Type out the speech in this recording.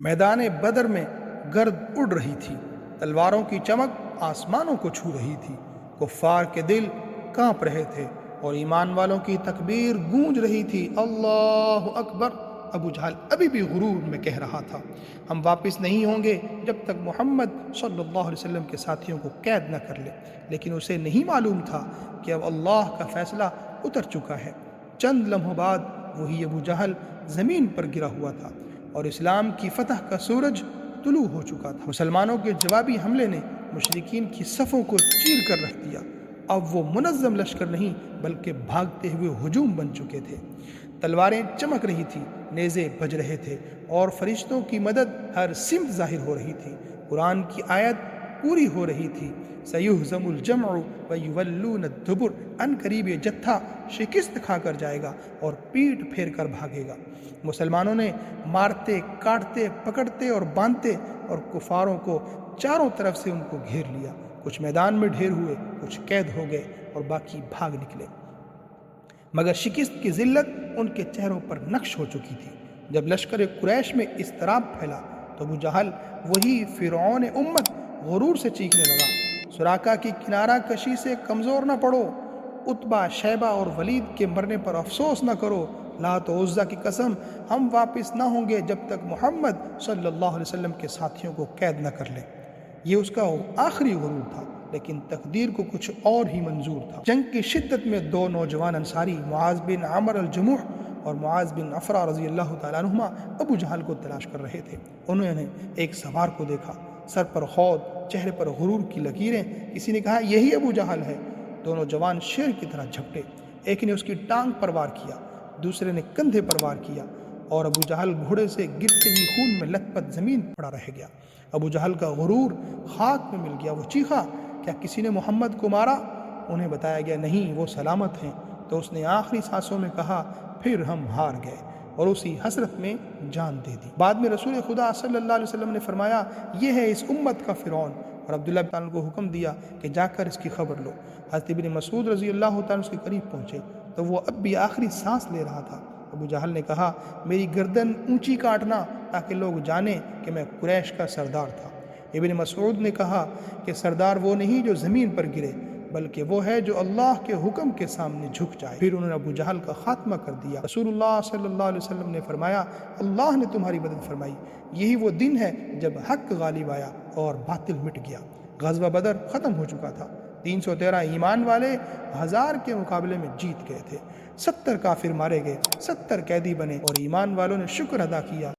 میدان بدر میں گرد اڑ رہی تھی، تلواروں کی چمک آسمانوں کو چھو رہی تھی، کفار کے دل کانپ رہے تھے اور ایمان والوں کی تکبیر گونج رہی تھی، اللہ اکبر۔ ابو جہل ابھی بھی غرور میں کہہ رہا تھا، ہم واپس نہیں ہوں گے جب تک محمد صلی اللہ علیہ وسلم کے ساتھیوں کو قید نہ کر لے، لیکن اسے نہیں معلوم تھا کہ اب اللہ کا فیصلہ اتر چکا ہے۔ چند لمحوں بعد وہی ابو جہل زمین پر گرا ہوا تھا اور اسلام کی فتح کا سورج طلوع ہو چکا تھا۔ مسلمانوں کے جوابی حملے نے مشرکین کی صفوں کو چیر کر رکھ دیا۔ اب وہ منظم لشکر نہیں بلکہ بھاگتے ہوئے ہجوم بن چکے تھے۔ تلواریں چمک رہی تھی، نیزے بج رہے تھے اور فرشتوں کی مدد ہر سمت ظاہر ہو رہی تھی۔ قرآن کی آیت پوری ہو رہی تھی، سَيُهْزَمُ الْجَمْعُ وَيُوَلُّونَ الدُّبُرَ، ان قریب یہ جتھا شکست کھا کر جائے گا اور پیٹ پھیر کر بھاگے گا۔ مسلمانوں نے مارتے، کاٹتے، پکڑتے اور باندھتے اور کفاروں کو چاروں طرف سے ان کو گھیر لیا۔ کچھ میدان میں ڈھیر ہوئے، کچھ قید ہو گئے اور باقی بھاگ نکلے، مگر شکست کی ذلت ان کے چہروں پر نقش ہو چکی تھی۔ جب لشکر قریش میں اضطراب پھیلا تو ابو جہل، وہی فرعون امت، غرور سے چیخنے لگا، سراقہ کی کنارہ کشی سے کمزور نہ پڑو، عتبہ، شیبہ اور ولید کے مرنے پر افسوس نہ کرو، لات و عزیٰ کی قسم، ہم واپس نہ ہوں گے جب تک محمد صلی اللہ علیہ وسلم کے ساتھیوں کو قید نہ کر لے۔ یہ اس کا آخری غرور تھا، لیکن تقدیر کو کچھ اور ہی منظور تھا۔ جنگ کی شدت میں دو نوجوان انصاری، معاذ بن عمر الجموح اور معاذ بن عفرہ رضی اللہ تعالیٰ عنہما، ابو جہل کو تلاش کر رہے تھے۔ انہوں نے ایک سوار کو دیکھا، سر پر خود، چہرے پر غرور کی لکیریں۔ کسی نے کہا یہی ابو جہل ہے۔ دونوں جوان شیر کی طرح جھپٹے، ایک نے اس کی ٹانگ پر وار کیا، دوسرے نے کندھے پر وار کیا اور ابو جہل گھوڑے سے گرتے ہی خون میں لت پت زمین پڑا رہ گیا۔ ابو جہل کا غرور خاک میں مل گیا۔ وہ چیخا، کیا کسی نے محمد کو مارا؟ انہیں بتایا گیا نہیں، وہ سلامت ہیں۔ تو اس نے آخری سانسوں میں کہا، پھر ہم ہار گئے، اور اسی حسرت میں جان دے دی۔ بعد میں رسول خدا صلی اللہ علیہ وسلم نے فرمایا، یہ ہے اس امت کا فرعون، اور عبداللہ بن تعالیٰ کو حکم دیا کہ جا کر اس کی خبر لو۔ حضرت ابن مسعود رضی اللہ تعالیٰ اس کے قریب پہنچے تو وہ اب بھی آخری سانس لے رہا تھا۔ ابو جہل نے کہا، میری گردن اونچی کاٹنا تاکہ لوگ جانیں کہ میں قریش کا سردار تھا۔ ابن مسعود نے کہا کہ سردار وہ نہیں جو زمین پر گرے، بلکہ وہ ہے جو اللہ کے حکم کے سامنے جھک جائے۔ پھر انہوں نے ابو جہل کا خاتمہ کر دیا۔ رسول اللہ صلی اللہ علیہ وسلم نے فرمایا، اللہ نے تمہاری مدد فرمائی، یہی وہ دن ہے جب حق غالب آیا اور باطل مٹ گیا۔ غزوہ بدر ختم ہو چکا تھا۔ 313 ایمان والے 1000 کے مقابلے میں جیت گئے تھے۔ 70 کافر مارے گئے، 70 قیدی بنے اور ایمان والوں نے شکر ادا کیا